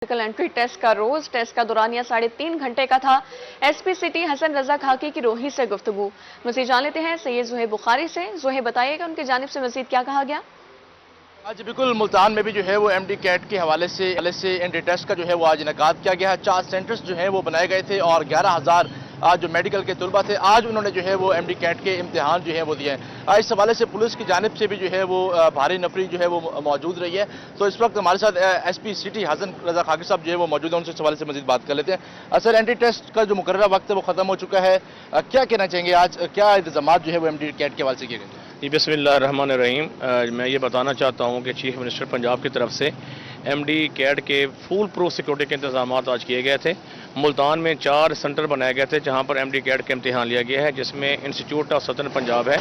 Medical entry test का रोज test का दौरानिया 3.5 घंटे का था। एसपी सिटी हसन रजा खाकी की रोही से गुफ्तगू मजीद जान लेते हैं सैयद ज़ुहैब बुखारी से। ज़ुहैब बताइएगा उनकी जानिब से मजीद क्या कहा गया। आज बिल्कुल मुल्तान में भी जो है वो एमडी कैट के हवाले से एंट्री टेस्ट का जो है वो आज इनेकाद किया गया है। 4 सेंटर्स जो है वो बनाए गए थे और 11,000 जो मेडिकल के तलबा थे आज उन्होंने जो है वो एमडी कैट के इम्तिहान जो है वो दिए हैं। इस हवाले से पुलिस की जानिब से भी जो है वो भारी नफरी जो है वो मौजूद रही है। तो इस वक्त हमारे साथ एसपी सिटी हसन रजा खाकी साहब जो है वो मौजूद है, उनसे इस हवाले से मजीद बात कर लेते हैं। सर, एंट्री टेस्ट का जो मुकर्ररा वक्त है वो खत्म हो चुका है, क्या कहना चाहेंगे आज क्या इंतजाम जो है वो एमडी कैट के हवाले से किए गए? जी बिस्मिल्लाहिर्रहमानिर्रहीम। मैं ये बताना चाहता हूँ कि चीफ मिनिस्टर पंजाब की तरफ से एमडी कैट के फुल प्रूफ सिक्योरिटी के इंतजाम आज किए गए थे। मुल्तान में 4 सेंटर बनाए गए थे जहाँ पर एमडी कैट का इम्तिहान लिया गया है, जिसमें इंस्टीट्यूट ऑफ सदर्न पंजाब है,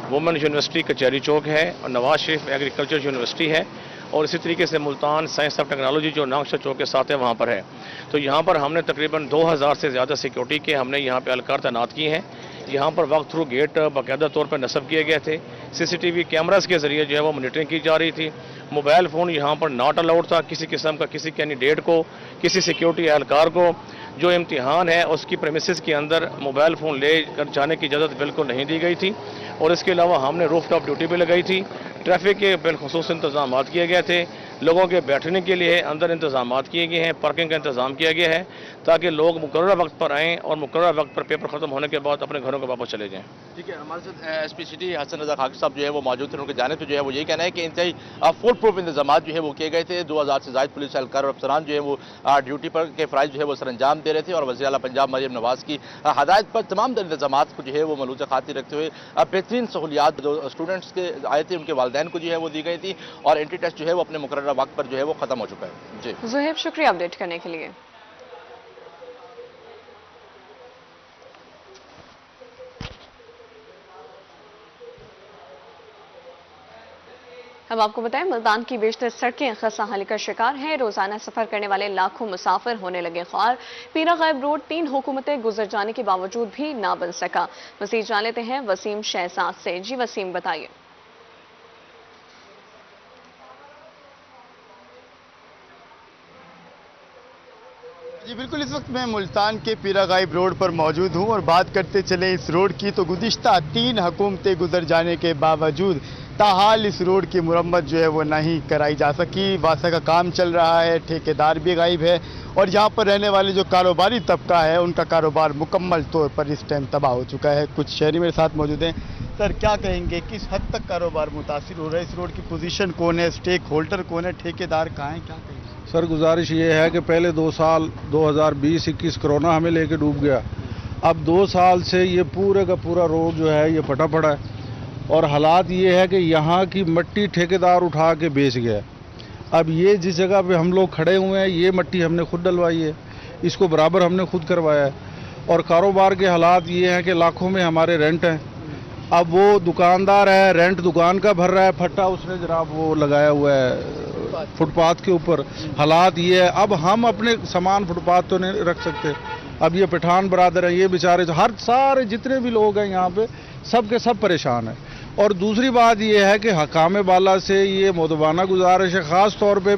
वुमेन यूनिवर्सिटी कचहरी चौक है और नवाज शरीफ एग्रीकल्चर यूनिवर्सिटी है और इसी तरीके से मुल्तान साइंस ऑफ टेक्नोलॉजी जो नागशा चौक के साथ है वहाँ पर है। तो यहाँ पर हमने तकरीबन 2000 से ज़्यादा सिक्योरिटी के हमने यहाँ पर एहलकार तैनात किए हैं। यहाँ पर वक्त थ्रू गेट बाकायदा तौर पर नस्ब किए गए थे। सीसीटीवी कैमरास के जरिए जो है वो मॉनिटरिंग की जा रही थी। मोबाइल फ़ोन यहाँ पर नॉट अलाउड था किसी किस्म का, किसी कैंडिडेट को, किसी सिक्योरिटी एहलकार को जो इम्तिहान है उसकी प्रेमिसेस के अंदर मोबाइल फ़ोन ले कर जाने की इजाज़त बिल्कुल नहीं दी गई थी। और इसके अलावा हमने रूफ टॉप ड्यूटी भी लगाई थी। ट्रैफिक के बिलखसूस इंतजाम किए गए थे। लोगों के बैठने के लिए अंदर इंतजाम किए गए हैं, पार्किंग का इंतजाम किया गया है ताकि लोग मुकर्रर वक्त पर आएँ और मुकर्रर वक्त पर पेपर ख़त्म होने के बाद अपने घरों को वापस चले जाएँ। ठीक है, हमारे साथ एसपी सिटी हसन रजा खाकी साहब जो है वो मौजूद थे। उनके जाने पे जो है वो यही कहना है कि इंतहाई फुल प्रूफ इंतजाम जो है वो किए गए थे। 2000 से ज़ायद पुलिस एहलकार और अफसरान जो है वो ड्यूटी पर के फ़राइज़ जो है वो सरअंजाम दे रहे थे और वज़ीर आला पंजाब मरियम नवाज़ की हदायत पर तमाम इंतजाम को जो है वो मलूज़ खातिर रखते हुए बेहतरीन सहूलियात जो स्टूडेंट्स के आए थे उनके वालिदैन को जो है वो दी गई थी और एंट्री टेस्ट जो है वो अपने मुकर्ररा वक्त पर जो है वो ख़त्म हो चुका है। जी ज़ुहैब, शुक्रिया अपडेट करने के लिए। अब आपको बताएं मुल्तान की बेशतर सड़कें खस्ताहाली का शिकार हैं। रोजाना सफर करने वाले लाखों मुसाफिर होने लगे ख्वार। पीरा गायब रोड 3 हुकूमतें गुजर जाने के बावजूद भी ना बन सका। मज़ीद जान लेते हैं वसीम शहजाद से। जी वसीम, बताइए। जी बिल्कुल, इस वक्त मैं मुल्तान के पीरा गायब रोड पर मौजूद हूं और बात करते चले इस रोड की तो गुज़िश्ता 3 हुकूमतें गुजर जाने के बावजूद ताहाल इस रोड की मुरम्मत जो है वो नहीं कराई जा सकी। वासा का काम चल रहा है, ठेकेदार भी गायब है और यहाँ पर रहने वाले जो कारोबारी तबका है उनका कारोबार मुकम्मल तौर पर इस टाइम तबाह हो चुका है। कुछ शहरी मेरे साथ मौजूद हैं। सर, क्या कहेंगे, किस हद तक कारोबार मुतासिर हो रहा है? इस रोड की पोजीशन कौन है, स्टेक होल्डर कौन है, ठेकेदार कहाँ हैं, क्या कहेंगे? सर, गुजारिश ये है कि पहले 2 साल 2020-21 कोरोना हमें लेके डूब गया। अब 2 साल से ये पूरे का पूरा रोड जो है ये फटा पड़ा है और हालात ये है कि यहाँ की मिट्टी ठेकेदार उठा के बेच गया। अब ये जिस जगह पे हम लोग खड़े हुए हैं ये मिट्टी हमने खुद डलवाई है, इसको बराबर हमने खुद करवाया है और कारोबार के हालात ये हैं कि लाखों में हमारे रेंट हैं। अब वो दुकानदार है, रेंट दुकान का भर रहा है, फट्टा उसने जनाब वो लगाया हुआ है फुटपाथ के ऊपर। हालात ये है, अब हम अपने सामान फुटपाथ तो नहीं रख सकते। अब ये पठान बरादर हैं, ये बेचारे हर सारे जितने भी लोग हैं यहाँ पे सब के सब परेशान हैं। और दूसरी बात ये है कि हकाम बाला से ये मोदबाना गुजारिश है, ख़ास तौर पे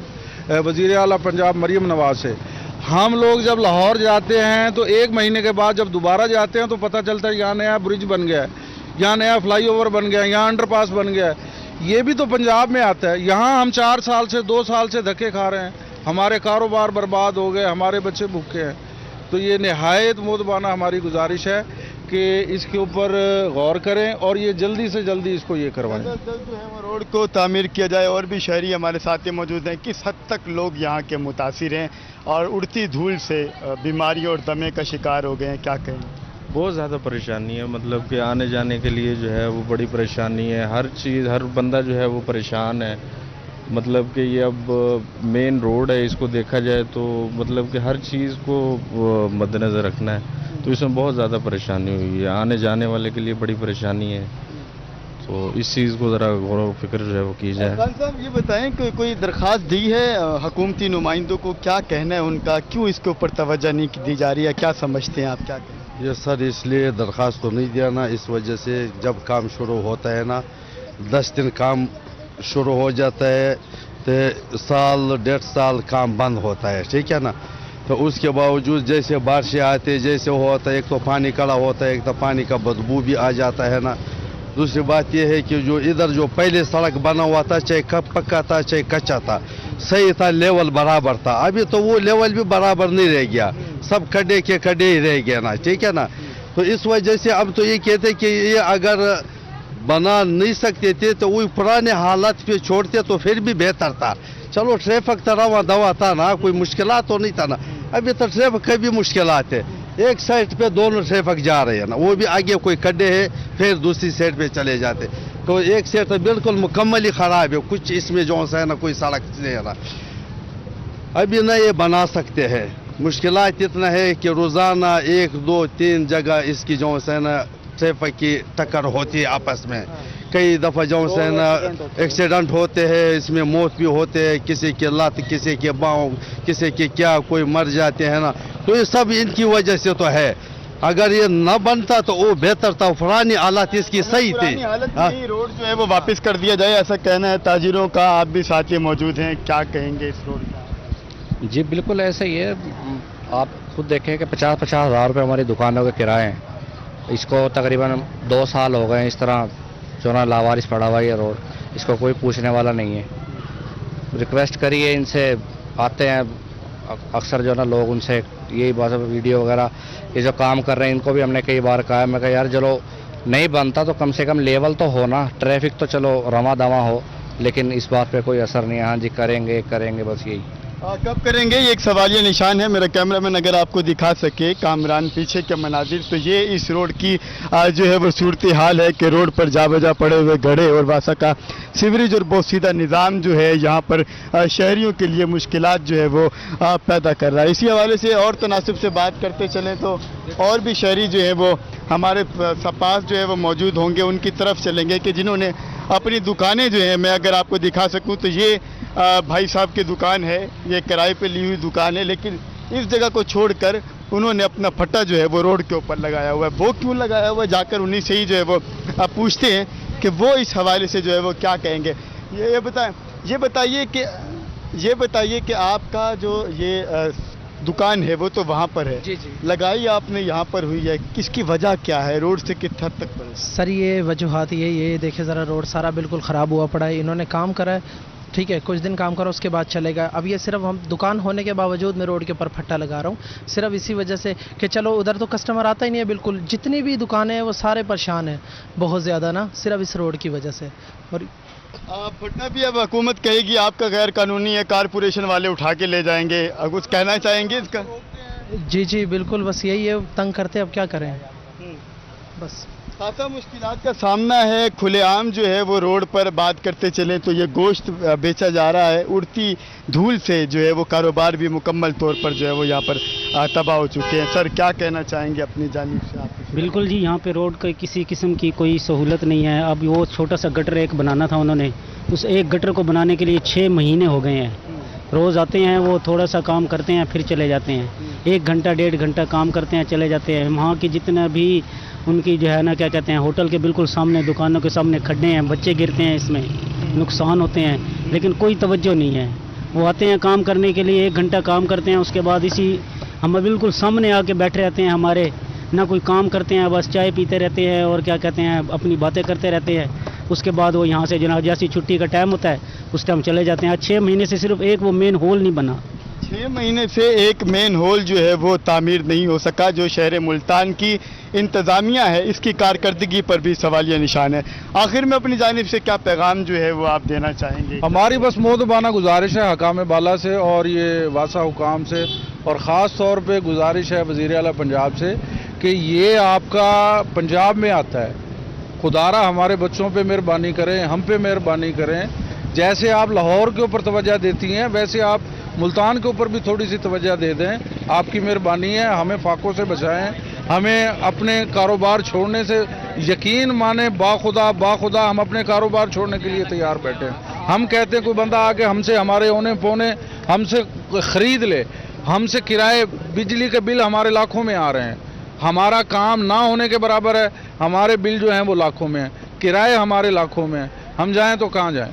वज़ीर आला पंजाब मरियम नवाज़ से। हम लोग जब लाहौर जाते हैं तो 1 महीने के बाद जब दोबारा जाते हैं तो पता चलता है यहाँ नया ब्रिज बन गया है, यहाँ नया फ्लाईओवर बन गया है, यहाँ अंडरपास बन गया है। ये भी तो पंजाब में आता है। यहाँ हम 4 साल से 2 साल से धक्के खा रहे हैं, हमारे कारोबार बर्बाद हो गए, हमारे बच्चे भूखे हैं। तो ये निहायत मोदबाना हमारी गुजारिश है कि इसके ऊपर गौर करें और ये जल्दी से जल्दी इसको ये करवाएं। जल्द जो है वो रोड को तामीर किया जाए। और भी शहरी हमारे साथ मौजूद हैं। किस हद तक लोग यहाँ के मुतासिर हैं और उड़ती धूल से बीमारियों और दमे का शिकार हो गए हैं, क्या कहें? बहुत ज़्यादा परेशानी है, मतलब कि आने जाने के लिए जो है वो बड़ी परेशानी है। हर चीज़, हर बंदा जो है वो परेशान है। मतलब कि ये अब मेन रोड है, इसको देखा जाए तो मतलब कि हर चीज़ को मद्देनज़र रखना है, तो इसमें बहुत ज़्यादा परेशानी हुई है। आने जाने वाले के लिए बड़ी परेशानी है, तो इस चीज़ को ज़रा गौर व फिक्र जो है वो की जाए। खान साहब, ये बताएं कि कोई दरख्वास्त दी है हुकूमती नुमाइंदों को, क्या कहना है उनका, क्यों इसके ऊपर तवज्जो नहीं दी जा रही है, क्या समझते हैं आप, क्या कहें? ये सर, इसलिए दरख्वास्त तो नहीं दिया ना, इस वजह से जब काम शुरू होता है ना 10 दिन काम शुरू हो जाता है, तो साल 1.5 साल काम बंद होता है, ठीक है ना। तो उसके बावजूद जैसे बारिशें आते जैसे होता है, एक तो पानी कड़ा होता है, एक तो पानी का बदबू भी आ जाता है ना। दूसरी बात यह है कि जो इधर जो पहले सड़क बना हुआ था, चाहे पक्का था चाहे कच्चा था, सही था, लेवल बराबर था। अभी तो वो लेवल भी बराबर नहीं रह गया, सब खड्डे के खड्डे ही रह गए ना, ठीक है ना। तो इस वजह से अब तो ये कहते कि ये अगर बना नहीं सकते थे तो वही पुराने हालात पे छोड़ते तो फिर भी बेहतर था। चलो ट्रैफिक तो रवा दवा था ना, कोई मुश्किलात तो नहीं था ना। अभी तो ट्रैफिक की भी मुश्किलात है, एक साइड पे दोनों ट्रैफिक जा रहे हैं ना, वो भी आगे कोई खड्डे है फिर दूसरी साइड पे चले जाते। तो एक साइड तो बिल्कुल मुकम्मल ही खराब है, कुछ इसमें जो है ना कोई सड़क नहीं है ना। अभी ना ये बना सकते हैं, मुश्किलात इतना है कि रोज़ाना 1, 2, 3 जगह इसकी जो है ना ट्रैफिक की टक्कर होती है आपस में। कई दफ़ा जो है ना एक्सीडेंट होते हैं, इसमें मौत भी होते हैं, किसी के लत, किसी के पाँव, किसी के क्या, कोई मर जाते हैं ना। तो ये सब इनकी वजह से तो है। अगर ये न बनता तो वो बेहतर था, पुरानी हालत इसकी सही थी। रोड जो है वो वापस कर दिया जाए, ऐसा कहना है ताजिरों का। आप भी साथ ही मौजूद हैं, क्या कहेंगे इस रोड का? जी बिल्कुल ऐसा ही है। आप खुद देखें कि 50-50 हज़ार रुपये हमारी दुकानों के किराए हैं। इसको तकरीबन 2 साल हो गए इस तरह जो ना लावारिस पड़ा हुआ है रोड, इसको कोई पूछने वाला नहीं है। रिक्वेस्ट करिए इनसे, आते हैं अक्सर जो ना लोग, उनसे यही बात, वीडियो वगैरह ये जो काम कर रहे हैं इनको भी हमने कई बार कहा है। मैं कहा यार चलो नहीं बनता तो कम से कम लेवल तो हो ना, ट्रैफिक तो चलो रवा दवा हो, लेकिन इस बात पे कोई असर नहीं है। हाँ जी करेंगे करेंगे, बस यही। कब करेंगे ये एक सवालिया निशान है। मेरा कैमरामैन अगर आपको दिखा सके कामरान पीछे के मनाजिर, तो ये इस रोड की जो है वो सूरत हाल है कि रोड पर जा बजा पड़े हुए गड्ढे और वासा का सीवरेज और बहुत सीधा निज़ाम जो है यहाँ पर शहरियों के लिए मुश्किलात जो है वो पैदा कर रहा है। इसी हवाले से और तनासिब से बात करते चलें तो और भी शहरी जो है वो हमारे पास जो है वो मौजूद होंगे, उनकी तरफ चलेंगे कि जिन्होंने अपनी दुकानें जो है, मैं अगर आपको दिखा सकूं तो ये भाई साहब की दुकान है, ये किराए पे ली हुई दुकान है, लेकिन इस जगह को छोड़कर उन्होंने अपना फट्टा जो है वो रोड के ऊपर लगाया हुआ है। वो क्यों लगाया हुआ है, जाकर उन्हीं से ही जो है वो आप पूछते हैं कि वो इस हवाले से जो है वो क्या कहेंगे। ये बताइए कि आपका जो ये दुकान है वो तो वहाँ पर है, जी जी, लगाई आपने यहाँ पर हुई है, किसकी वजह क्या है, रोड से किस हद तक बनी? सर ये वजूहात ये देखिए ज़रा, रोड सारा बिल्कुल ख़राब हुआ पड़ा है। इन्होंने काम करा है, ठीक है, कुछ दिन काम करो उसके बाद चलेगा। अब ये सिर्फ हम दुकान होने के बावजूद मैं रोड के ऊपर फट्टा लगा रहा हूँ सिर्फ इसी वजह से कि चलो उधर तो कस्टमर आता ही नहीं है बिल्कुल। जितनी भी दुकानें हैं वो सारे परेशान हैं बहुत ज़्यादा ना, सिर्फ इस रोड की वजह से। और फटना भी अब हुकूमत कहेगी आपका गैर कानूनी है, कारपोरेशन वाले उठा के ले जाएंगे, अब कुछ कहना चाहेंगे इसका? जी जी बिल्कुल, बस यही है, तंग करते अब क्या करें बस। खासा मुश्किलात का सामना है। खुलेआम जो है वो रोड पर बात करते चलें तो ये गोश्त बेचा जा रहा है, उड़ती धूल से जो है वो कारोबार भी मुकम्मल तौर पर जो है वो यहाँ पर तबाह हो चुके हैं। सर क्या कहना चाहेंगे अपनी जानिब से आप? बिल्कुल जी, यहाँ पे रोड का किसी किस्म की कोई सहूलत नहीं है। अब वो छोटा सा गटर एक बनाना था उन्होंने, उस एक गटर को बनाने के लिए 6 महीने हो गए हैं। रोज़ आते हैं, वो थोड़ा सा काम करते हैं फिर चले जाते हैं, 1 घंटा 1.5 घंटा काम करते हैं चले जाते हैं। वहाँ की जितना भी उनकी जो है ना क्या कहते हैं, होटल के बिल्कुल सामने, दुकानों के सामने खड्डे हैं, बच्चे गिरते हैं, इसमें नुकसान होते हैं, लेकिन कोई तवज्जो नहीं है। वो आते हैं काम करने के लिए, 1 घंटा काम करते हैं, उसके बाद इसी हम बिल्कुल सामने आके बैठे रहते हैं हमारे, ना कोई काम करते हैं, बस चाय पीते रहते हैं और क्या कहते हैं अपनी बातें करते रहते हैं। उसके बाद वो यहाँ से जनाब जैसी छुट्टी का टाइम होता है उस टाइम चले जाते हैं। आज 6 महीने से सिर्फ एक वो मेन होल नहीं बना, 6 महीने से एक मेन होल जो है वो तामीर नहीं हो सका, जो शहर मुल्तान की इंतज़ामिया है इसकी कारकर्दगी पर भी सवालिया निशान है। आखिर में अपनी जानिब से क्या पैगाम जो है वो आप देना चाहेंगे? हमारी बस मोदबाना गुजारिश है हकाम बाला से और ये वासा हुकाम से, और ख़ास तौर पे गुजारिश है वज़ीर आला पंजाब से कि ये आपका पंजाब में आता है, खुदारा हमारे बच्चों पे मेहरबानी करें, हम पे मेहरबानी करें। जैसे आप लाहौर के ऊपर तवज्जो देती हैं वैसे आप मुल्तान के ऊपर भी थोड़ी सी तवज्जो दे दें, आपकी मेहरबानी है। हमें फाकों से बचाएं, हमें अपने कारोबार छोड़ने से यकीन माने, बाखुदा हम अपने कारोबार छोड़ने के लिए तैयार बैठे हैं। हम कहते हैं कोई बंदा आके हमसे हमारे ओने पौने हमसे ख़रीद ले, हमसे किराए बिजली के बिल हमारे लाखों में आ रहे हैं, हमारा काम ना होने के बराबर है, हमारे बिल जो हैं वो लाखों में हैं, किराए हमारे लाखों में हैं, हम जाएं तो कहाँ जाएं?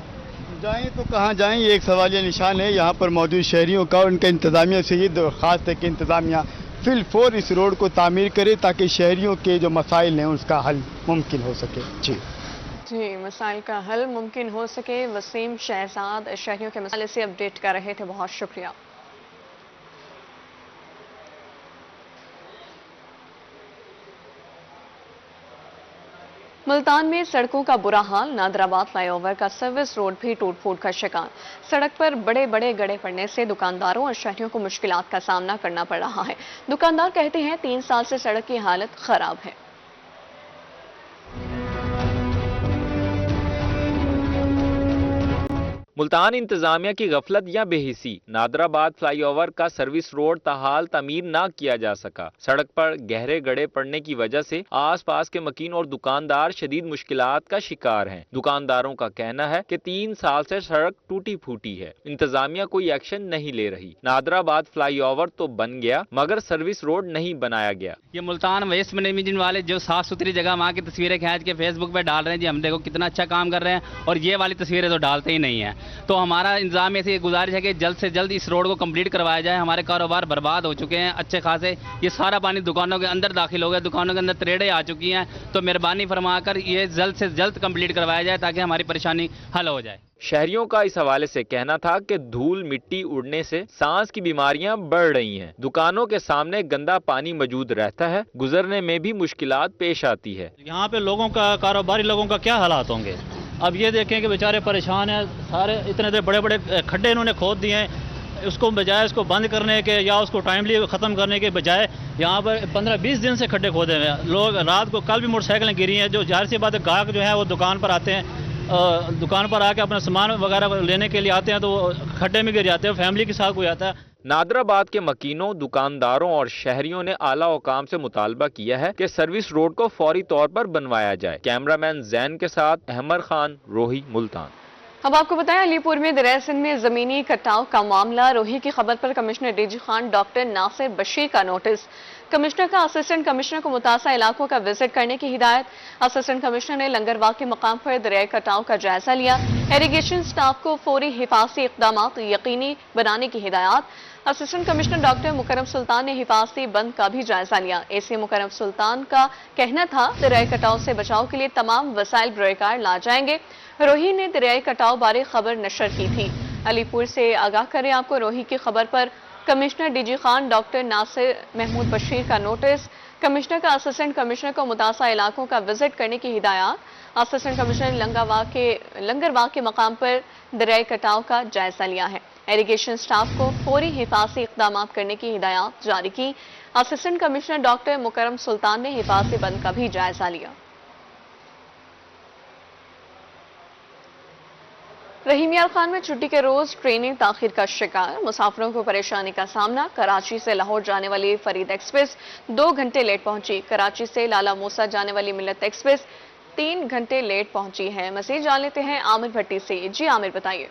جائیں تو کہاں جائیں، یہ ایک سوالیہ نشان ہے یہاں پر موجود شہریوں کا. ان کا انتظامیہ سے یہ درخواست ہے کہ انتظامیہ فی الفور اس روڈ کو تعمیر کرے تاکہ شہریوں کے جو مسائل ہیں اس کا حل ممکن ہو سکے. جی، مسائل کا حل ممکن ہو سکے. وسیم شہزاد شہریوں کے مسئلے سے اپڈیٹ کر رہے تھے، بہت شکریہ. ملتان میں سڑکوں کا برا حال. نادر آباد فلائی اوور کا سروس روڈ بھی ٹوٹ پھوٹ کا شکار. سڑک پر بڑے بڑے گڑھے پڑنے سے دکانداروں اور شہریوں کو مشکلات کا سامنا کرنا پڑ رہا ہے. دکاندار کہتے ہیں 3 سال سے سڑک کی حالت خراب ہے. ملتان انتظامیہ کی غفلت یا بے حسی. نادر آباد فلائی اوور کا سروس روڈ تاحال تعمیر نہ کیا جا سکا. سڑک پر گہرے گڑھے پڑنے کی وجہ سے آس پاس کے مکین اور دکاندار شدید مشکلات کا شکار ہیں. دکانداروں کا کہنا ہے کہ 3 سال سے سڑک ٹوٹی پھوٹی ہے. انتظامیہ کوئی ایکشن نہیں لے رہی. نادر آباد فلائی اوور تو بن گیا مگر سروس روڈ نہیں بنایا گیا. یہ ملتان ویسٹ مینجمنٹ والے جو صاف ستھری جگہ وہاں کی تصویریں کھینچ کے فیس بک پہ ڈال رہے ہیں، جی ہم دیکھو کتنا اچھا کام کر رہے ہیں، اور یہ والی تصویریں تو ڈالتے ہی نہیں ہیں. تو ہمارا انتظامیہ سے یہ گزارش ہے کہ جلد سے جلد اس روڈ کو کمپلیٹ کروایا جائے. ہمارے کاروبار برباد ہو چکے ہیں اچھے خاصے. یہ سارا پانی دکانوں کے اندر داخل ہو گیا، دکانوں کے اندر تریڑیں آ چکی ہیں. تو مہربانی فرما کر یہ جلد سے جلد کمپلیٹ کروایا جائے تاکہ ہماری پریشانی حل ہو جائے. شہریوں کا اس حوالے سے کہنا تھا کہ دھول مٹی اڑنے سے سانس کی بیماریاں بڑھ رہی ہیں. دکانوں کے سامنے گندا پانی موجود رہتا ہے، گزرنے میں بھی مشکلات پیش آتی ہے. یہاں پہ لوگوں کا، کاروباری لوگوں کا کیا حالات ہوں گے؟ اب یہ دیکھیں کہ بیچارے پریشان ہیں. سارے اتنے بڑے بڑے کھڈے انہوں نے کھود دیے ہیں. اس کو بجائے اس کو بند کرنے کے یا اس کو ٹائملی ختم کرنے کے بجائے یہاں پر 15-20 دن سے کھڈے کھودے ہوئے ہیں. لوگ رات کو کل بھی موٹر سائیکلیں گری ہیں. جو ظاہر سی بات ہے گاہک جو ہے وہ دکان پر آتے ہیں، دکان پر آ کے اپنا سامان وغیرہ لینے کے لیے آتے ہیں تو وہ کھڈے میں گر جاتے ہیں. فیملی کے ساتھ کوئی آتا ہے. نادر آباد کے مکینوں، دکانداروں اور شہریوں نے اعلیٰ حکام سے مطالبہ کیا ہے کہ سروس روڈ کو فوری طور پر بنوایا جائے. کیمرامین زین کے ساتھ احمد خان، روہی، ملتان. اب آپ کو بتائیں علی پور میں دریا سندھ میں زمینی کٹاؤ کا معاملہ. روہی کی خبر پر commissioner D G Khan doctor Nasir Bashir کا نوٹس. کمشنر کا اسسٹنٹ کمشنر کو متاثرہ علاقوں کا وزٹ کرنے کی ہدایت. اسسٹنٹ کمشنر نے لنگرواہ کے مقام پر دریائے کٹاؤ کا جائزہ لیا. ایریگیشن سٹاف کو فوری حفاظتی اقدامات یقینی بنانے کی ہدایات. اسسٹنٹ کمشنر ڈاکٹر مکرم سلطان نے حفاظتی بند کا بھی جائزہ لیا. اے سی مکرم سلطان کا کہنا تھا دریائے کٹاؤ سے بچاؤ کے لیے تمام وسائل بروئے کار لا جائیں گے. روہی نے دریائے کٹاؤ بارے خبر نشر کی تھی. علی پور سے آگاہ کریں آپ کو روہی کی خبر پر commissioner D G Khan doctor Nasir Mahmood Bashir کا نوٹس. کمشنر کا اسسٹنٹ کمشنر کو متاثرہ علاقوں کا وزٹ کرنے کی ہدایات. اسسٹنٹ کمشنر نے لنگرواہ کے مقام پر دریائے کٹاؤ کا جائزہ لیا ہے. ایریگیشن سٹاف کو فوری حفاظتی اقدامات کرنے کی ہدایات جاری کی. اسسٹنٹ کمشنر ڈاکٹر مکرم سلطان نے حفاظتی بند کا بھی جائزہ لیا. رحیم یار خان میں چھٹی کے روز ٹرینیں تاخیر کا شکار. مسافروں کو پریشانی کا سامنا. کراچی سے لاہور جانے والی فرید ایکسپریس 2 گھنٹے لیٹ پہنچی. کراچی سے لالا موسیٰ جانے والی ملت ایکسپریس 3 گھنٹے لیٹ پہنچی ہے. مزید جان لیتے ہیں عامر بھٹی سے. جی عامر بتائیے.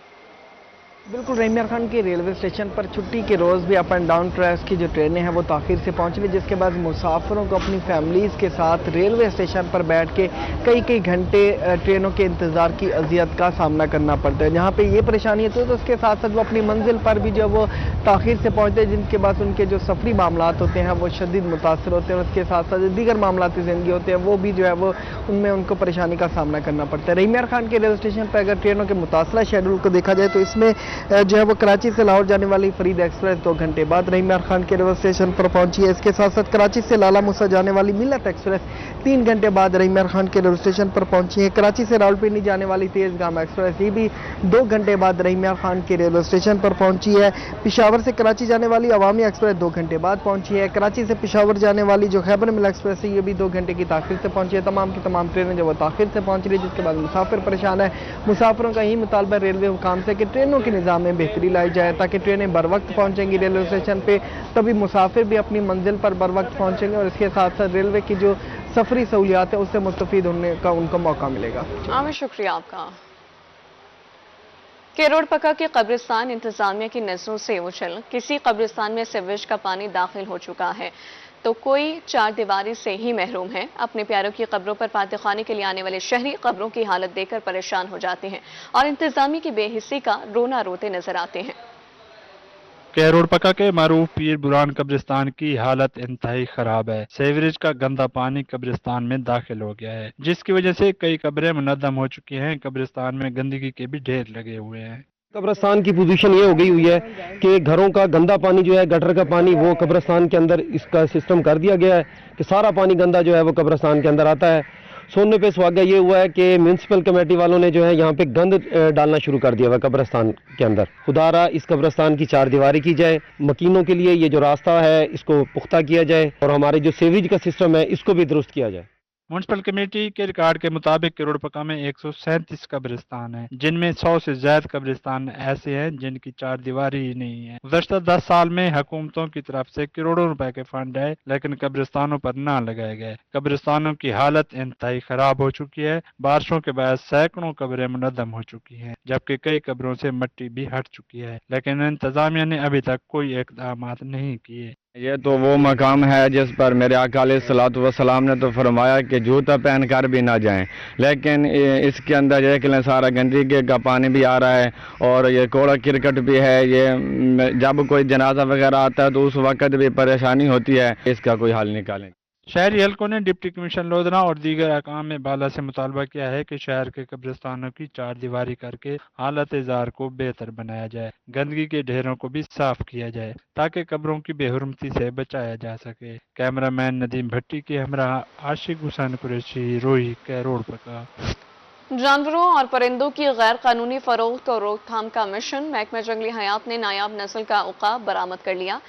بالکل رحیم یار خان کے ریلوے اسٹیشن پر چھٹی کے روز بھی اپ اینڈ ڈاؤن ٹریکس کی جو ٹرینیں ہیں وہ تاخیر سے پہنچ رہی، جس کے بعد مسافروں کو اپنی فیملیز کے ساتھ ریلوے اسٹیشن پر بیٹھ کے کئی گھنٹے ٹرینوں کے انتظار کی اذیت کا سامنا کرنا پڑتا ہے. جہاں پہ یہ پریشانی ہے تو اس کے ساتھ ساتھ وہ اپنی منزل پر بھی جو وہ تاخیر سے پہنچتے ہیں، جن کے بعد ان کے جو سفری معاملات ہوتے ہیں وہ شدید متاثر ہوتے ہیں، اور اس کے ساتھ ساتھ دیگر معاملاتی زندگی ہوتے ہیں وہ بھی جو ہے وہ ان میں ان کو پریشانی کا سامنا کرنا پڑتا ہے. رحیم یار خان کے ریلوے اسٹیشن پر اگر ٹرینوں کے متاثرہ شیڈول کو دیکھا جائے تو اس میں جو ہے وہ کراچی سے لاہور جانے والی فرید ایکسپریس 2 گھنٹے بعد رحیم یار خان کے ریلوے اسٹیشن پر پہنچی ہے. اس کے ساتھ ساتھ کراچی سے لالا موسیٰ جانے والی ملت ایکسپریس 3 گھنٹے بعد رحیم یار خان کے ریلوے اسٹیشن پر پہنچی ہے. کراچی سے راولپنڈی جانے والی تیز گام ایکسپریس یہ بھی 2 گھنٹے بعد رحیم یار خان کے ریلوے اسٹیشن پر پہنچی ہے. پشاور سے کراچی جانے والی عوامی ایکسپریس 2 گھنٹے بعد پہنچی ہے. کراچی سے پشاور جانے والی جو خیبر مل ایکسپریس ہے یہ بھی 2 گھنٹے کی تاخیر سے پہنچی ہے. تمام کی تمام ٹرینیں جو وہ تاخیر سے پہنچ رہی ہے، جس کے بعد مسافر پریشان ہے. مسافروں کا یہی مطالبہ ریلوے حکام سے کہ ٹرینوں کے نظام میں بہتری لائی جائے تاکہ ٹرینیں بر وقت پہنچیں گی ریلوے اسٹیشن پہ، تبھی مسافر بھی اپنی منزل پر بر وقت پہنچیں گے، اور اس کے ساتھ ساتھ ریلوے کی جو سفری سہولیات ہے اس سے مستفید ہونے کا ان کو موقع ملے گا. عامر شکریہ آپ کا. کے روڈ پکا کے قبرستان انتظامیہ کی نظروں سے اچھل. کسی قبرستان میں سیویج کا پانی داخل ہو چکا ہے. तो कोई चार दीवारी से ही महरूम है। अपने प्यारों की कब्रों पर फातिखाने के लिए आने वाले शहरी कब्रों की हालत देखकर परेशान हो जाते हैं और इंतजामी की बेहिस्सी का रोना रोते नजर आते हैं। कैरोड़ पक्का के मारूफ पीर बुरान कब्रिस्तान की हालत इंतहाई खराब है। सीवरेज का गंदा पानी कब्रिस्तान में दाखिल हो गया है, जिसकी वजह से कई कब्रें मुनद्दम हो चुकी हैं। कब्रिस्तान में गंदगी के भी ढेर लगे हुए हैं। कब्रिस्तान की पोजीशन ये हो गई हुई है कि घरों का गंदा पानी जो है, गटर का पानी, वो कब्रिस्तान के अंदर इसका सिस्टम कर दिया गया है कि सारा पानी गंदा जो है वो कब्रिस्तान के अंदर आता है। सुनने पे सुहागा ये हुआ है कि म्यूनसिपल कमेटी वालों ने जो है यहाँ पे गंद डालना शुरू कर दिया हुआ कब्रिस्तान के अंदर। खुदारा इस कब्रिस्तान की चार दीवारी की जाए, मकीनों के लिए ये जो रास्ता है इसको पुख्ता किया जाए और हमारे जो सीवरेज का सिस्टम है इसको भी दुरुस्त किया जाए। म्यूनसिपल कमेटी के रिकॉर्ड के मुताबिक कैरोड़ पक्का में 137 कब्रिस्तान हैं, जिनमें 100 से ज्यादा कब्रिस्तान ऐसे हैं जिनकी चार दीवारी ही नहीं है। गुज़श्ता 10 साल में हुकूमतों की तरफ से करोड़ों रुपए के फंड आए, लेकिन कब्रिस्तानों पर ना लगाए गए। कब्रिस्तानों की हालत इंतहाई खराब हो चुकी है। बारिशों के बाद सैकड़ों कब्रें मुनद्दम हो चुकी हैं, जबकि कई कब्रों से मिट्टी भी हट चुकी है, लेकिन इंतजामिया ने अभी तक कोई इक़दाम नहीं किए। ये तो वो मकाम है जिस पर मेरे आका अलैहिस्सलातु वस्सलाम ने तो फरमाया कि जूता पहन कर भी ना जाएं, लेकिन इसके अंदर देख लें सारा गंदगी का पानी भी आ रहा है और ये कूड़ा क्रिकेट भी है। ये जब कोई जनाजा वगैरह आता है तो उस वक्त भी परेशानी होती है, इसका कोई हल निकालें। शहरी हलकों ने डिप्टी कमिश्नर लोधरा और दीगर अहकाम में बाला से मुतालबा किया है कि शहर के कब्रिस्तानों की चार दीवारी करके हालत जार को बेहतर बनाया जाए, गंदगी के ढेरों को भी साफ किया जाए ताकि कब्रों की बेहुरमती से बचाया जा सके। कैमरामैन नदीम भट्टी के हमरा आशिक हुसैन कुरैशी, रोही, कैरोड़ पक्का। जानवरों और परिंदों की गैर कानूनी फरोख्त और रोकथाम का मिशन महकमा जंगली हयात ने नायाब नस्ल का उकाब बरामद कर लिया।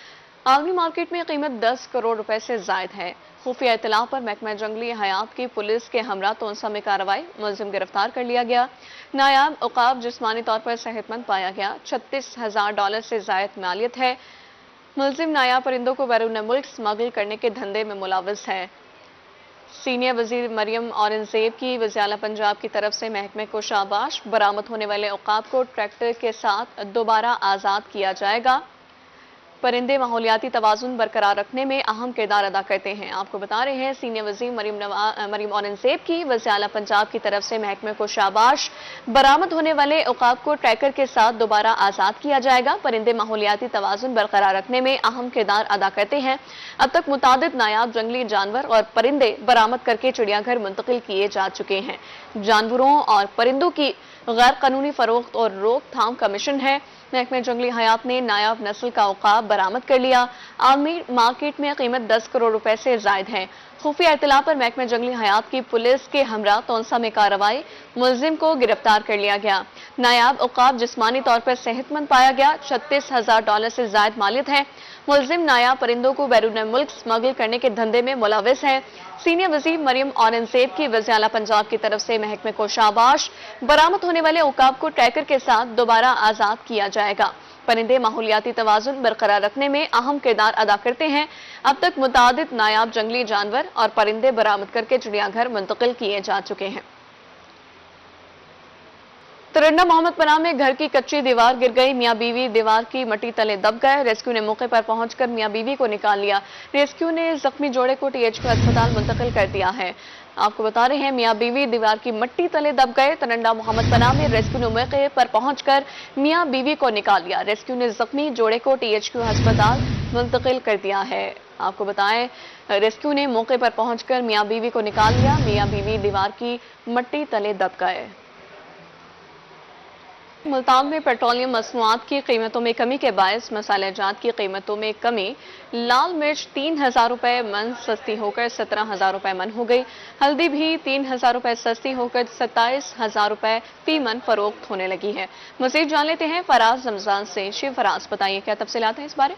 आलमी मार्केट में कीमत 10 करोड़ रुपए से जायद है। खुफिया इत्तला पर महकमा जंगली हयात की पुलिस के हमरा तोनसा में कार्रवाई, मुलजिम गिरफ्तार कर लिया गया। नायाब उकाब जिस्मानी तौर पर सेहतमंद पाया गया। $36,000 से जायद मालियत है। मुलजिम नायाब परिंदों को बैरून मुल्क स्मगल करने के धंधे में मुलव्वस है। सीनियर वजीर मरियम औरंगजेब की वज़ीर-ए-आला पंजाब की तरफ से महकमे को शाबाश। बरामद होने वाले उकाब को ट्रैक्टर के साथ दोबारा आज़ाद किया जाएगा। परिंदे माहौलियाती तवाज़ुन बरकरार रखने में अहम किरदार अदा करते हैं। आपको बता रहे हैं सीनियर वज़ीर मरियम औरंगजेब की वज़ीर-ए-आला पंजाब की तरफ से महकमे को शाबाश। बरामद होने वाले उकाब को ट्रैकर के साथ दोबारा आज़ाद किया जाएगा। परिंदे माहौलियाती तवाज़ुन बरकरार रखने में अहम किरदार अदा करते हैं। अब तक मुतादिद नायाब जंगली जानवर और परिंदे बरामद करके चिड़ियाघर मुंतकिल किए जा चुके हैं। जानवरों और परिंदों की गैर कानूनी फरोख्त और रोकथाम का मिशन है। महकमे जंगली हयात ने नायाब नस्ल का उकाब बरामद कर लिया। आलमी मार्केट में कीमत 10 करोड़ रुपए से जायद है। खुफिया इत्तला पर महकमे जंगली हयात की पुलिस के हमरा तोनसा में कार्रवाई, मुलजिम को गिरफ्तार कर लिया गया। नायाब उकाब जिस्मानी तौर पर सेहतमंद पाया गया। $36,000 से जायद मालियत है। मुलजिम नायाब परिंदों को बैरून मुल्क स्मगल करने के धंधे में मुलव्वस है। सीनियर वजीर मरियम औरंगजेब की वज़ीर-ए-आला पंजाब की तरफ से महकमे को शाबाश। बरामद होने वाले उकाब को ट्रैकर के साथ दोबारा आज़ाद किया जाएगा। परिंदे माहौलियाती तवाज़ुन बरकरार रखने में अहम किरदार अदा करते हैं। अब तक मुतादिद नायाब जंगली जानवर और परिंदे बरामद करके चिड़ियाघर मुंतकिल किए जा चुके हैं। तरन्ना मोहम्मद पनाह में घर की कच्ची दीवार गिर गई। मियां बीवी दीवार की मट्टी तले दब गए। रेस्क्यू ने मौके पर पहुंचकर मियां बीवी को निकाल लिया। रेस्क्यू ने जख्मी जोड़े को THQ अस्पताल मुंतकिल कर दिया है। आपको बता रहे हैं मियां बीवी दीवार की मट्टी तले दब गए। तरन्ना मोहम्मद पनाह में रेस्क्यू ने मौके पर पहुंचकर मियां बीवी को निकाल लिया। रेस्क्यू ने जख्मी जोड़े को THQ अस्पताल मुंतकिल कर दिया है। आपको बताएं रेस्क्यू ने मौके पर पहुंचकर मियां बीवी को निकाल लिया। मियां बीवी दीवार की मट्टी तले दब गए। मुल्तान में पेट्रोलियम मसनूआत की कीमतों में कमी के बायस मसाले जात की कीमतों में कमी। लाल मिर्च 3,000 रुपए मन सस्ती होकर 17,000 रुपए मन हो गई। हल्दी भी 3,000 रुपए सस्ती होकर 27,000 रुपए फी मन फरोख्त होने लगी है। मजीद जान लेते हैं फराज रमजान से। शिव फराज, बताइए क्या तफसीलात हैं इस बारे?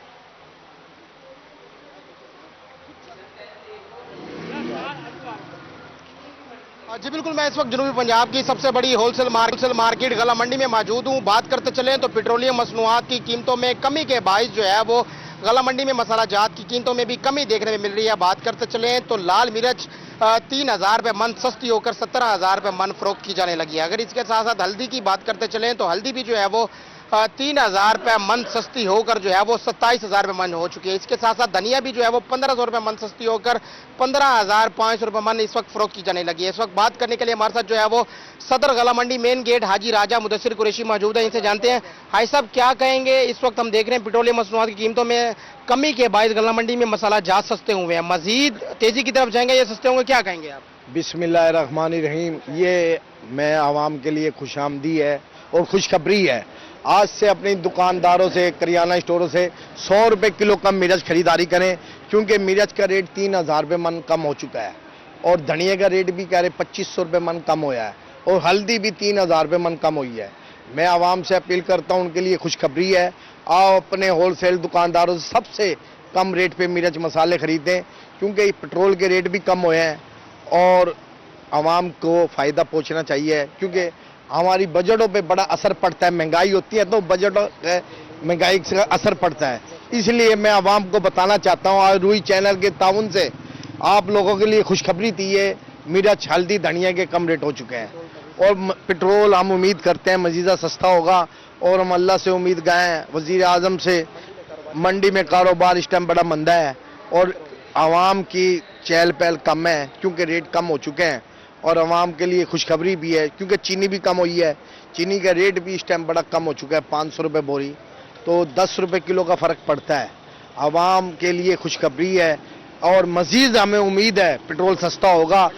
जी बिल्कुल, मैं इस वक्त जनूबी पंजाब की सबसे बड़ी होलसेल मार्केट गला मंडी में मौजूद हूँ। बात करते चलें तो पेट्रोलियम मसनूआत की कीमतों में कमी के बायस जो है वो गला मंडी में मसाला जात की कीमतों में भी कमी देखने में मिल रही है। बात करते चलें तो लाल मिर्च 3,000 रुपये मन सस्ती होकर 17,000 रुपये मन फरोख्त की जाने लगी है। अगर इसके साथ साथ हल्दी की बात करते चलें तो हल्दी भी जो है वो 3,000 रुपये मन सस्ती होकर जो है वो 27,000 रुपये मन हो चुकी है। इसके साथ साथ धनिया भी जो है वो 1,500 रुपये मन सस्ती होकर 15,500 रुपये मन इस वक्त फरोख्त की जाने लगी है। इस वक्त बात करने के लिए हमारे साथ जो है वो सदर गला मंडी मेन गेट हाजी राजा मुदस्सिर कुरैशी मौजूद है। इनसे जानते हैं हाई साहब क्या कहेंगे। इस वक्त हम देख रहे हैं पेट्रोलियम मसनूआत की कीमतों में कमी के बायस गला मंडी में मसाला जात सस्ते हुए हैं, मजीद तेजी की तरफ जाएंगे या सस्ते होंगे, क्या कहेंगे आप? बिस्मिल्लाहिर्रहमानिर्रहीम। ये मैं आवाम के लिए खुशामदी है और खुशखबरी है। आज से अपनी दुकानदारों से, करियाना स्टोरों से 100 रुपये किलो कम मिर्च खरीदारी करें, क्योंकि मिर्च का रेट 3,000 रुपये मन कम हो चुका है और धनिया का रेट भी कह रहे 2,500 रुपये मन कम होया है और हल्दी भी 3,000 रुपये मन कम हुई है। मैं आवाम से अपील करता हूं, उनके लिए खुशखबरी है, आओ अपने होलसेल दुकानदारों से सबसे कम रेट पे मिर्च मसाले खरीदें, क्योंकि पेट्रोल के रेट भी कम हुए हैं और आवाम को फ़ायदा पहुंचना चाहिए, क्योंकि हमारी बजटों पे बड़ा असर पड़ता है। महंगाई होती है तो बजटों महंगाई से असर पड़ता है। इसलिए मैं आवाम को बताना चाहता हूँ, आज रूई चैनल के ताउन से आप लोगों के लिए खुशखबरी थी। ये मिर्च हल्दी धनिया के कम रेट हो चुके हैं और पेट्रोल हम उम्मीद करते हैं मजीदा सस्ता होगा और हम अल्लाह से उम्मीद गए वज़ीर आज़म से। मंडी में कारोबार इस टाइम बड़ा मंदा है और आवाम की चहल पहल कम है, क्योंकि रेट कम हो चुके हैं और आवाम के लिए खुशखबरी भी है, क्योंकि चीनी भी कम हुई है। चीनी का रेट भी इस टाइम बड़ा कम हो चुका है, 500 रुपये बोरी, तो 10 रुपये किलो का फ़र्क पड़ता है। आवाम के लिए खुशखबरी है और मज़ीद हमें उम्मीद है पेट्रोल सस्ता होगा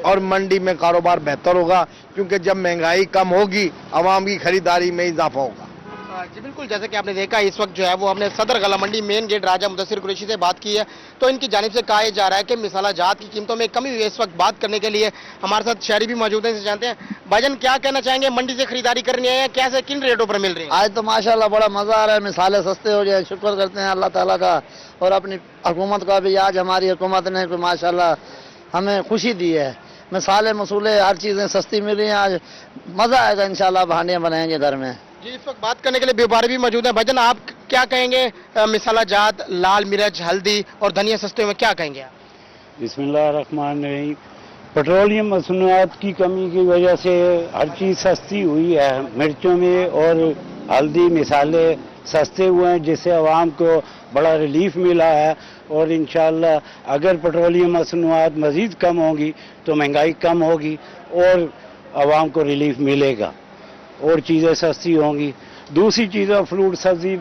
और मंडी में कारोबार बेहतर होगा, क्योंकि जब महंगाई कम होगी आवाम की खरीदारी में इजाफा होगा। जी बिल्कुल, जैसे कि आपने देखा इस वक्त जो है वो हमने सदर गला मंडी मेन गेट राजा मुदस्सिर कुरैशी से बात की है, तो इनकी जानिब से कहा जा रहा है कि मसाला जात की कीमतों में कमी हुई है। इस वक्त बात करने के लिए हमारे साथ शहरी भी मौजूद हैं, इनसे जानते हैं भाईजान क्या कहना चाहेंगे, मंडी से खरीदारी करनी है, कैसे किन रेटों पर मिल रही है? आज तो माशाल्लाह बड़ा मजा आ रहा है, मिसाले सस्ते हो जाए, शुक्र करते हैं अल्लाह ताला का और अपनी हुकूमत का भी। आज हमारी हुकूमत ने माशाल्लाह हमें खुशी दी है, मिसाले मसूले हर चीज़ें सस्ती मिल रही हैं। आज मज़ा आएगा इंशाल्लाह, भांडियाँ बनाएंगे घर में। जी इस वक्त बात करने के लिए व्यापारी भी मौजूद हैं। भाईजान आप क्या कहेंगे, मिसाला जात लाल मिर्च हल्दी और धनिया सस्ते हुए, क्या कहेंगे आप? बिस्मिल्लाहिर्रहमानिर्रहीम। पेट्रोलियम मसनूआत की कमी की वजह से हर चीज़ सस्ती हुई है, मिर्चों में और हल्दी मिसाले सस्ते हुए हैं, जिससे आवाम को बड़ा रिलीफ मिला है और इंशाअल्लाह अगर पेट्रोलियम मसनूआत मज़ीद कम होगी तो महंगाई कम होगी और आवाम को रिलीफ मिलेगा और चीज़ें सस्ती होंगी। दूसरी चीज़ें फ्रूट सब्ज़ी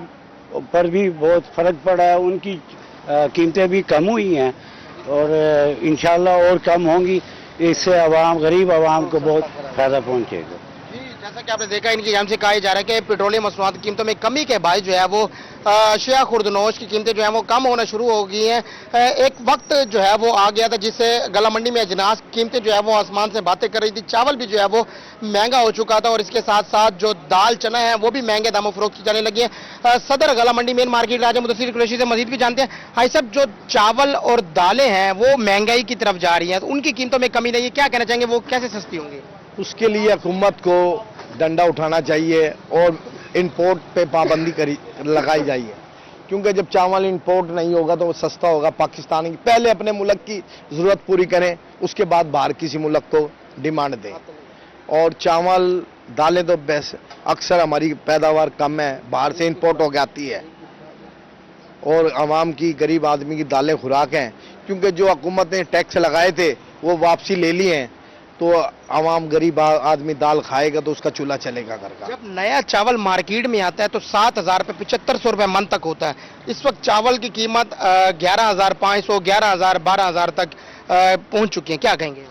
पर भी बहुत फ़र्क पड़ा है, उनकी कीमतें भी कम हुई हैं और इंशाअल्लाह और कम होंगी, इससे आवाम गरीब आवाम को बहुत फ़ायदा पहुँचेगा। जैसा कि आपने देखा इनकी जानिब से कहा जा रहा है कि पेट्रोलियम मसनूआत की कीमतों में कमी के बायस जो है वो अशिया खुर्दनोश की कीमतें जो है वो कम होना शुरू हो गई हैं। एक वक्त जो है वो आ गया था जिससे गला मंडी में अजनास कीमतें जो है वो आसमान से बातें कर रही थी। चावल भी जो है वो महंगा हो चुका था और इसके साथ साथ जो दाल चना है वो भी महंगे दामों फरोख्त की जाने लगी है। सदर गला मंडी मेन मार्केट राजा मुदस्सिर कुरैशी से मजीद भी जानते हैं। भाई साहब जो चावल और दालें हैं वो महंगाई की तरफ जा रही हैं, तो उनकी कीमतों में कमी नहीं है, क्या कहना चाहेंगे, वो कैसे सस्ती होंगी? उसके लिए हुकूमत को डंडा उठाना चाहिए और इंपोर्ट पे पाबंदी लगाई जाइए, क्योंकि जब चावल इंपोर्ट नहीं होगा तो वो सस्ता होगा। पाकिस्तान की पहले अपने मुल्क की ज़रूरत पूरी करें, उसके बाद बाहर किसी मुल्क को डिमांड दें। और चावल दालें तो अक्सर हमारी पैदावार कम है, बाहर से इंपोर्ट होकर आती है और आवाम की गरीब आदमी की दालें खुराक हैं, क्योंकि जो हुकूमत ने टैक्स लगाए थे वो वापसी ले लिए हैं, तो आवाम गरीब आदमी दाल खाएगा तो उसका चूल्हा चलेगा घर का। जब नया चावल मार्केट में आता है तो 7,000 रुपये 7,500 रुपये मन तक होता है। इस वक्त चावल की कीमत 11,500 11,000 12,000 तक पहुंच चुकी है, क्या कहेंगे?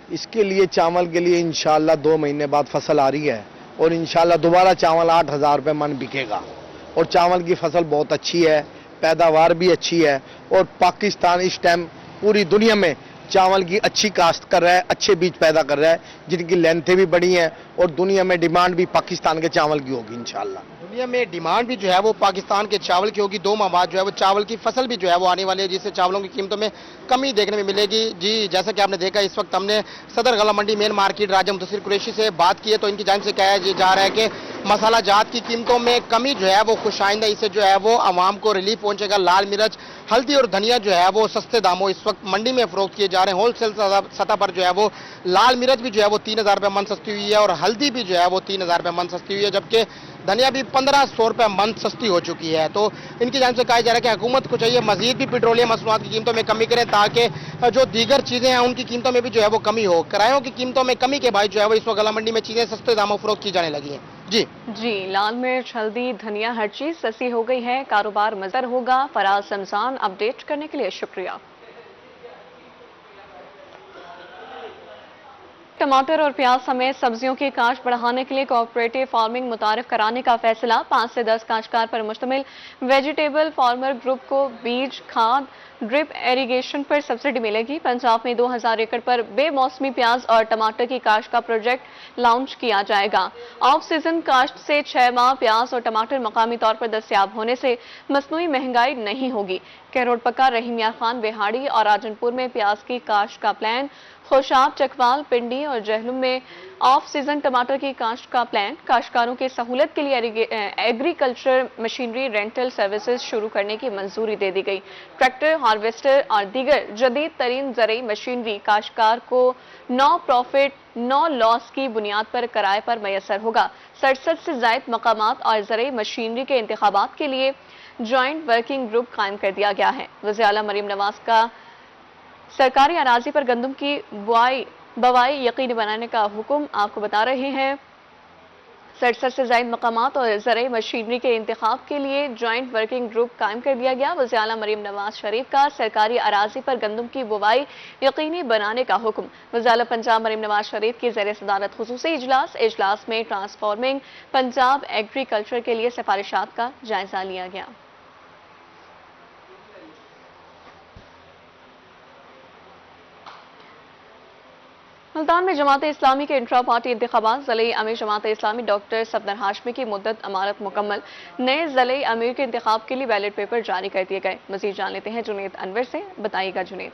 इसके लिए चावल के लिए इंशाल्लाह 2 महीने बाद फसल आ रही है और इंशाल्लाह दोबारा चावल 8,000 रुपये मन बिकेगा और चावल की फसल बहुत अच्छी है, पैदावार भी अच्छी है और पाकिस्तान इस टाइम पूरी दुनिया में चावल की अच्छी काश्त कर रहा है, अच्छे बीज पैदा कर रहा है, जिनकी लेंथें भी बड़ी हैं और दुनिया में डिमांड भी पाकिस्तान के चावल की होगी इंशाल्लाह। दुनिया में डिमांड भी जो है वो पाकिस्तान के चावल की होगी। 2 माह बाद जो है वो चावल की फसल भी जो है वो आने वाली है, जिससे चावलों की कीमतों में कमी देखने में मिलेगी। जी जैसा कि आपने देखा इस वक्त हमने सदर गला मंडी मेन मार्केट राजा मुदस्सिर कुरैशी से बात की है, तो इनकी जानिब से कहा जा रहा है कि मसाला जात की कीमतों में कमी जो है वो खुश आइंदगी से जो है वो आवाम को रिलीफ पहुंचेगा। लाल मिर्च, हल्दी और धनिया जो है वो सस्ते दामों इस वक्त मंडी में फरोख्त किए जा रहे हैं। होलसेल सतह पर जो है वो लाल मिर्च भी जो है वो 3,000 रुपये मन सस्ती हुई है और हल्दी भी जो है वो 3,000 रुपये मन सस्ती हुई है, जबकि धनिया भी 1,500 रुपये मन सस्ती हो चुकी है। तो इनकी जानिब से कहा जा रहा है कि हुकूमत को चाहिए मजीद भी पेट्रोलियम मसनूआत की कीमतों में कमी करें ताकि जो दीगर चीजें हैं उनकी कीमतों में भी जो है वो कमी हो। किरायों की कीमतों में कमी के बाद जो है वो इस वक्त गला मंडी में चीजें सस्ते दामों फरोख्त की जाने लगी हैं। जी, लाल मिर्च, हल्दी, धनिया, हर चीज सस्ती हो गई है। कारोबार मजर होगा। फराज रमजान, अपडेट करने के लिए शुक्रिया। टमाटर और प्याज समेत सब्जियों की काश्त बढ़ाने के लिए कोऑपरेटिव फार्मिंग मुतारिफ कराने का फैसला। 5 से 10 काश्तकार पर मुश्तमिल वेजिटेबल फार्मर ग्रुप को बीज, खाद, ड्रिप इरिगेशन पर सब्सिडी मिलेगी। पंजाब में 2,000 एकड़ पर बेमौसमी प्याज और टमाटर की काश्त का प्रोजेक्ट लॉन्च किया जाएगा। ऑफ सीजन काश्त से 6 माह प्याज और टमाटर मकामी तौर पर दस्तयाब होने से मसनूई महंगाई नहीं होगी। कैरोड पक्का, रहीम यार खान, बिहाड़ी और राजनपुर में प्याज की काश्त का प्लान। खुशाब, चकवाल, पिंडी और जहलुम में ऑफ सीजन टमाटर की काश्त का प्लान। काश्तकारों की सहूलत के लिए एग्रीकल्चर मशीनरी रेंटल सर्विसेज शुरू करने की मंजूरी दे दी गई। ट्रैक्टर, हार्वेस्टर और दीगर जदीद तरीन ज़रई मशीनरी काश्तकार को नो प्रॉफिट नो लॉस की बुनियाद पर किराए पर मैसर होगा। 67 से ज़ायद मकामात और ज़रई मशीनरी के इंतखाबात के लिए ज्वाइंट वर्किंग ग्रुप कायम कर दिया गया है। वज़ीर आला मरीम नवाज का सरकारी अराजी पर गंदम की बवाई यकीनी बनाने का हुक्म। आपको बता रहे हैं 67 से ज़ायद मकामात और ज़रई मशीनरी के इंतखाब के लिए ज्वाइंट वर्किंग ग्रुप कायम कर दिया गया। वज़ीर आला मरीम नवाज शरीफ का सरकारी अराजी पर गंदम की बुवाई यकीनी बनाने का हुक्म। वज़ीर आला पंजाब मरीम नवाज शरीफ की ज़ेर सदारत खुसूसी इजलास में ट्रांसफॉर्मिंग पंजाब एग्रीकल्चर के लिए सिफारिशात का जायजा लिया गया। मुल्तान में जमात इस्लामी के इंट्रा पार्टी इंतखाबात। ज़िले अमीर जमात इस्लामी डॉक्टर सफदर हाशमी की मुद्दत अमारत मुकम्मल। नए ज़िले अमीर के इंतखाब के लिए बैलेट पेपर जारी कर दिए गए। मजीद जान लेते हैं जुनेद अनवर से। बताइएगा जुनेद।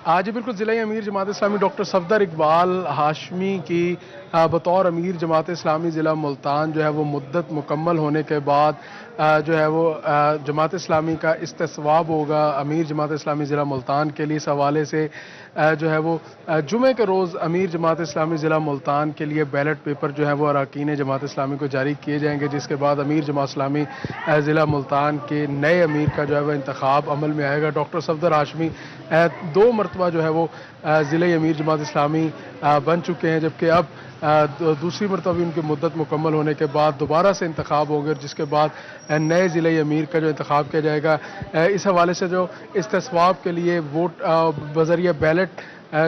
आज बिल्कुल ज़िला अमीर जमात इस्लामी डॉक्टर सफदर इकबाल हाशमी की बतौर अमीर जमात इस्लामी ज़िला मुल्तान जो है वो मुद्दत मुकम्मल होने के बाद जो है वो जमात इस्लामी का इस्तिस्वाब होगा अमीर जमात इस्लामी ज़िला मुल्तान के लिए। इस हवाले से जो है वो जुमे के रोज़ अमीर जमात इस्लामी ज़िला मुल्तान के लिए बैलेट पेपर जो है वो अरकान जमात इस्लामी को जारी किए जाएंगे, जिसके बाद अमीर जमात इस्लामी ज़िला मुल्तान के नए अमीर का जो है वो इंतखाब अमल में आएगा। डॉक्टर सफदर हाशमी 2 मरतबा जो है वो ज़िले अमीर जमात इस्लामी बन चुके हैं, जबकि अब दूसरी मरतबा उनकी मुद्दत मुकम्मल होने के बाद दोबारा से इंतखाब होगा, जिसके बाद नए ज़िले अमीर का जो इंतखाब किया जाएगा। इस हवाले से जो इस्तिस्वाब के लिए वोट बज़रिया बैलेट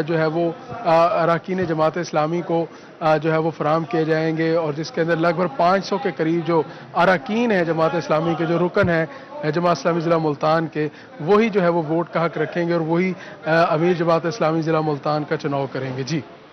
जो है वो अरकान जमात इस्लामी को जो है वो फराम किए जाएंगे और जिसके अंदर लगभग 500 के करीब जो अरकान है जमात इस्लामी के, जो रुकन है जमात इस्लामी ज़िला मुल्तान के, वही जो है वो वोट का हक रखेंगे और वही अमीर जमात इस्लामी ज़िला मुल्तान का चुनाव करेंगे। जी।